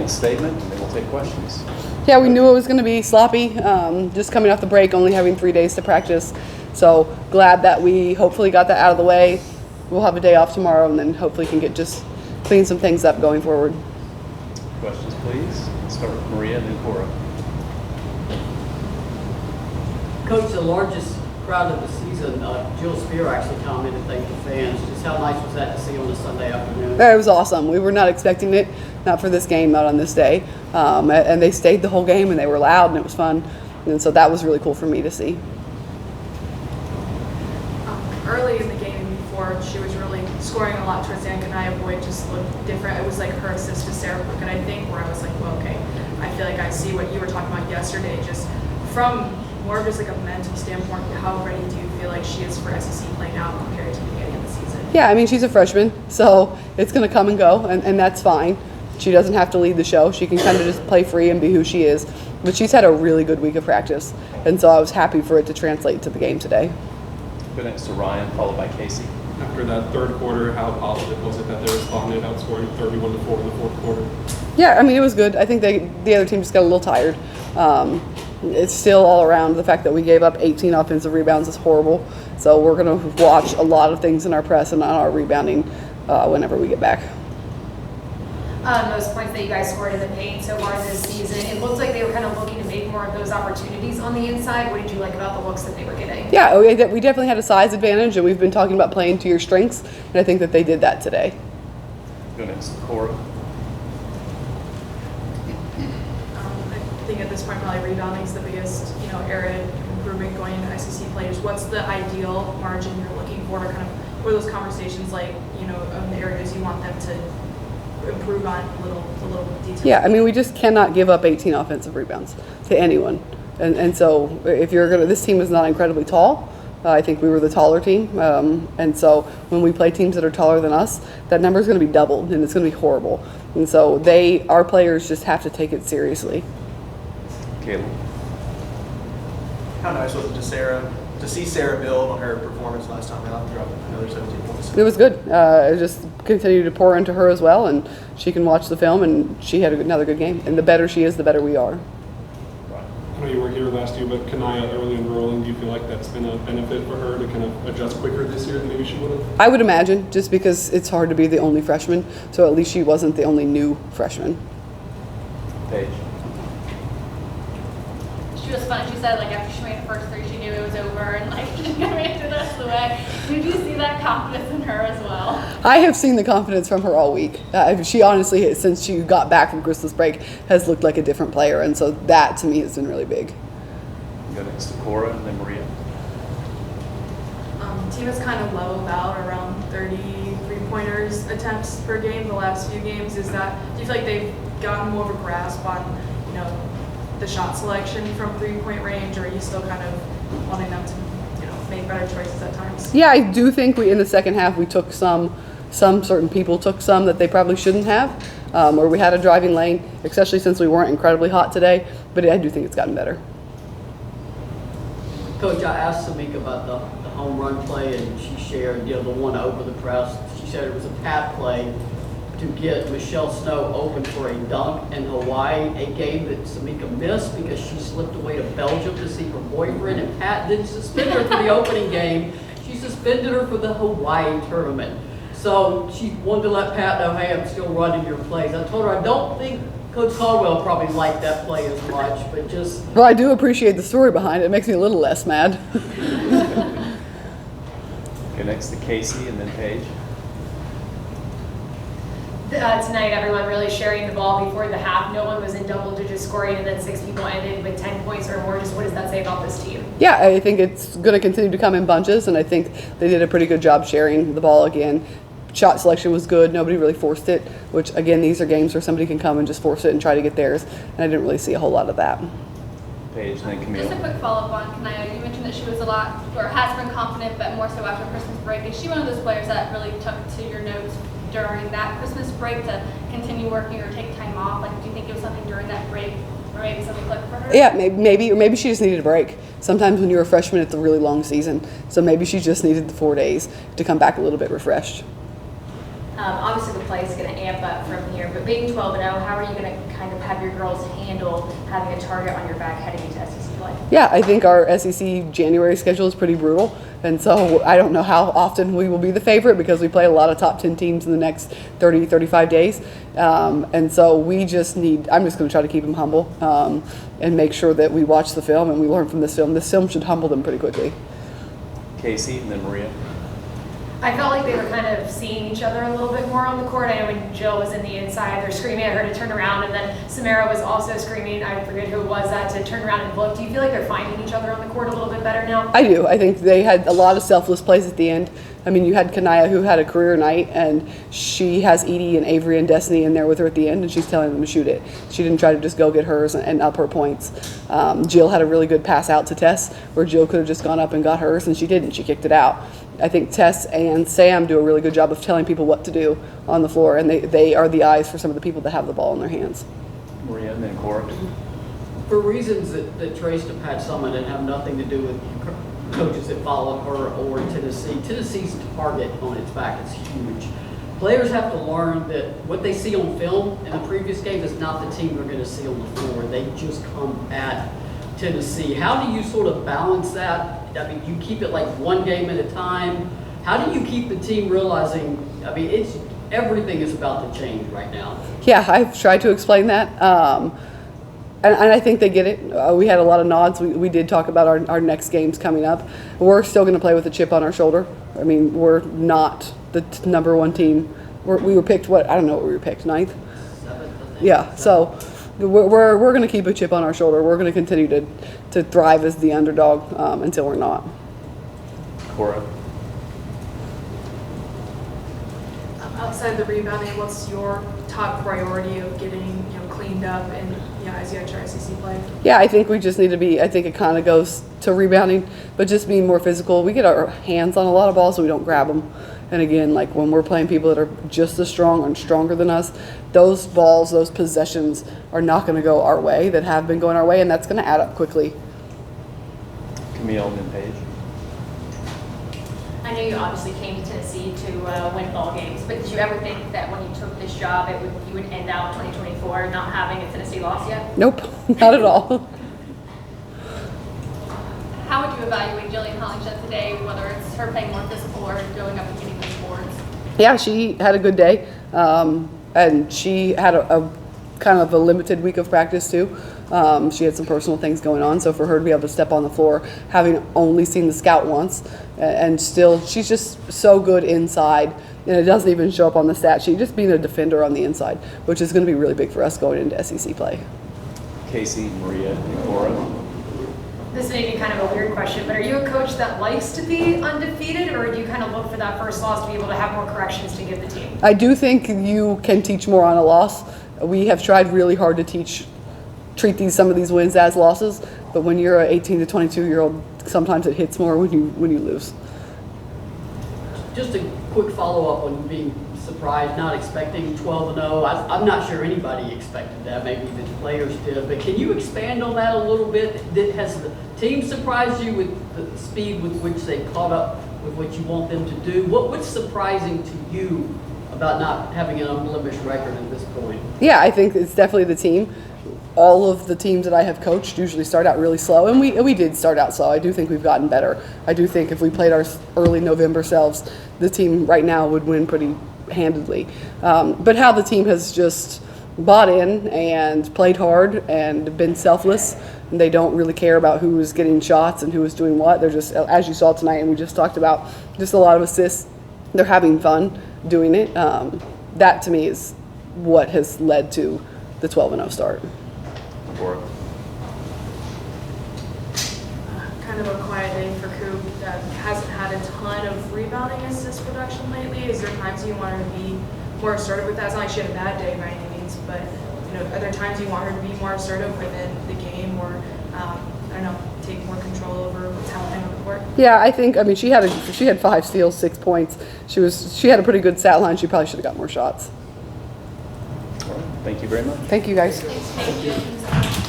Statement, and then we'll take questions. Yeah, we knew it was going to be sloppy, just coming off the break, only having 3 days to practice. So glad that we hopefully got that out of the way. We'll have a day off tomorrow, and then hopefully can get just clean some things up going forward. Questions, please. Let's start with Maria and then Cora. Coach, the largest crowd of the season, Jill Spear actually commented, thank the fans. Just how nice was that to see on a Sunday afternoon? It was awesome. We were not expecting it, not for this game, not on this day. And they stayed the whole game, and they were loud, and it was fun. And so that was really cool for me to see. Early in the game, before she was really scoring a lot towards the end, Kanaya Boyd just looked different. It was like her assist to Sarah Cook, and I think where I was like, well, okay, I feel like I see what you were talking about yesterday, just from more of just like a mental standpoint. How ready do you feel like she is for SEC play now compared to the beginning of the season? Yeah, I mean, she's a freshman, so it's going to come and go, and that's fine. She doesn't have to lead the show. She can kind of just play free and be who she is. But she's had a really good week of practice, and so I was happy for it to translate to the game today. Go next to Ryan, followed by Casey. After that third quarter, how positive was it that they responded, outscoring 31-4 in the fourth quarter? Yeah, I mean, it was good. I think the other team just got a little tired. It's still all around. The fact that we gave up 18 offensive rebounds is horrible. So we're going to watch a lot of things in our press and on our rebounding whenever we get back. Those points that you guys scored in the paint so far this season, it looks like they were kind of looking to make more of those opportunities on the inside. What did you like about the looks that they were getting? Yeah, we definitely had a size advantage, and we've been talking about playing to your strengths, and I think that they did that today. Go next to Cora. I think at this point, probably rebounding is the biggest, area of improvement going into SEC players. What's the ideal margin you're looking for? Kind of what are those conversations like, of the areas you want them to improve on little details? Yeah, I mean, we just cannot give up 18 offensive rebounds to anyone. And so if this team is not incredibly tall. I think we were the taller team. And so when we play teams that are taller than us, that number is going to be doubled, and it's going to be horrible. And so our players just have to take it seriously. Caleb. How nice was it to see Sarah build on her performance last time out and drop another 17 points? It was good. Just continue to pour into her as well, and she can watch the film, and she had another good game. And the better she is, the better we are. I know you weren't here last year, but Kanaya early enrolling, do you feel like that's been a benefit for her to kind of adjust quicker this year than maybe she would have? I would imagine, just because it's hard to be the only freshman, so at least she wasn't the only new freshman. Paige. She was fun. She said, after she made the first three, she knew it was over, and, she made it the rest of the way. Did you see that confidence in her as well? I have seen the confidence from her all week. She honestly, since she got back from Christmas break, has looked like a different player, and so that, to me, has been really big. Go next to Cora and then Maria. Team is kind of low about around 30 three-pointers attempts per game the last few games. Do you feel like they've gotten more of a grasp on, the shot selection from three-point range, or are you still kind of wanting them to, make better choices at times? Yeah, I do think in the second half we took some certain people took some that they probably shouldn't have, or we had a driving lane, especially since we weren't incredibly hot today, but I do think it's gotten better. Coach, I asked Samika about the home run play, and she shared, the one over the press. She said it was a pad play to get Michelle Snow open for a dunk in Hawaii, a game that Samika missed because she slipped away to Belgium to see her boyfriend, and Pat didn't suspend her for the opening game. She suspended her for the Hawaii tournament. So she wanted to let Pat know, hey, I'm still running your plays. I told her I don't think Coach Caldwell probably liked that play as much, but just... Well, I do appreciate the story behind it. It makes me a little less mad. Go next to Casey and then Paige. Tonight, everyone really sharing the ball before the half. No one was in double-digit scoring, and then 6 people ended with 10 points or more. Just what does that say about this team? Yeah, I think it's going to continue to come in bunches, and I think they did a pretty good job sharing the ball again. Shot selection was good. Nobody really forced it, which, again, these are games where somebody can come and just force it and try to get theirs, and I didn't really see a whole lot of that. Paige and then Camille. Just a quick follow-up on Kanaya. You mentioned that she was has been confident, but more so after Christmas break. Is she one of those players that really took to your notes during that Christmas break to continue working or take time off? Do you think it was something during that break or maybe something clicked for her? Yeah, maybe she just needed a break. Sometimes when you're a freshman, it's a really long season. So maybe she just needed the 4 days to come back a little bit refreshed. Obviously, the play is going to amp up from here, but being 12-0, how are you going to have your girls handle having a target on your back heading into SEC play? Yeah, I think our SEC January schedule is pretty brutal. And so I don't know how often we will be the favorite because we play a lot of top 10 teams in the next 30, 35 days. And so we just need, I'm just going to try to keep them humble and make sure that we watch the film and we learn from this film. This film should humble them pretty quickly. Casey and then Maria. I felt like they were kind of seeing each other a little bit more on the court. I know when Jill was in the inside, they're screaming at her to turn around, and then Samara was also screaming, I forget who it was, that to turn around and look. Do you feel like they're finding each other on the court a little bit better now? I do. I think they had a lot of selfless plays at the end. I mean, you had Kanaya who had a career night, and she has Edie and Avery and Destiny in there with her at the end, and she's telling them to shoot it. She didn't try to just go get hers and up her points. Jill had a really good pass out to Tess, where Jill could have just gone up and got hers, and she didn't. She kicked it out. I think Tess and Sam do a really good job of telling people what to do on the floor, and they are the eyes for some of the people that have the ball in their hands. Maria and then Cora. For reasons that trace to Pat Summitt and have nothing to do with coaches that followed her or Tennessee. Tennessee's target on its back is huge. Players have to learn that what they see on film in the previous game is not the team they're going to see on the floor. They just come at Tennessee. How do you sort of balance that? I mean, you keep it like one game at a time. How do you keep the team realizing, I mean, everything is about to change right now? Yeah, I've tried to explain that. And I think they get it. We had a lot of nods. We did talk about our next games coming up. We're still going to play with a chip on our shoulder. I mean, we're not the number one team. We were picked, I don't know what we were picked, 9th? 7th, I think. Yeah, so we're going to keep a chip on our shoulder. We're going to continue to thrive as the underdog until we're not. Cora. Outside the rebounding, what's your top priority of getting cleaned up and as you enter SEC play? Yeah, I think we just need to be, I think it kind of goes to rebounding, but just being more physical. We get our hands on a lot of balls, so we don't grab them. And again, like when we're playing people that are just as strong and stronger than us, those balls, those possessions are not going to go our way, that have been going our way, and that's going to add up quickly. Camille and then Paige. I know you obviously came to Tennessee to win ball games, but did you ever think that when you took this job, you would end out 2024 not having a Tennessee loss yet? Nope, not at all. How would you evaluate Jillian Hollingshead today, whether it's her playing more physical or going up and getting those boards? Yeah, she had a good day, and she had a kind of a limited week of practice too. She had some personal things going on, so for her to be able to step on the floor, having only seen the scout once, and still, she's just so good inside, and it doesn't even show up on the stat sheet, just being a defender on the inside, which is going to be really big for us going into SEC play. Casey, Maria, and Cora. This may be kind of a weird question, but are you a coach that likes to be undefeated, or do you kind of look for that first loss to be able to have more corrections to give the team? I do think you can teach more on a loss. We have tried really hard to treat some of these wins as losses, but when you're an 18 to 22-year-old, sometimes it hits more when you lose. Just a quick follow-up on being surprised, not expecting 12-0. I'm not sure anybody expected that. Maybe the players did, but can you expand on that a little bit? Has the team surprised you with the speed with which they caught up with what you want them to do? What's surprising to you about not having an unblemished record at this point? Yeah, I think it's definitely the team. All of the teams that I have coached usually start out really slow, and we did start out slow. I do think we've gotten better. I do think if we played our early November selves, the team right now would win pretty handedly. But how the team has just bought in and played hard and been selfless, and they don't really care about who is getting shots and who is doing what. They're just, as you saw tonight and we just talked about, just a lot of assists. They're having fun doing it. That to me is what has led to the 12-0 start. Cora. Kind of a quiet day for Coop that hasn't had a ton of rebounding assist production lately. Is there times you want her to be more assertive with that? It's not like she had a bad day by any means, but are there times you want her to be more assertive within the game, or I don't know, take more control over what's happening on the court? Yeah, I think. I mean, she had 5 steals, 6 points. She had a pretty good stat line. She probably should have got more shots. All right. Thank you very much. Thank you, guys. Thank you.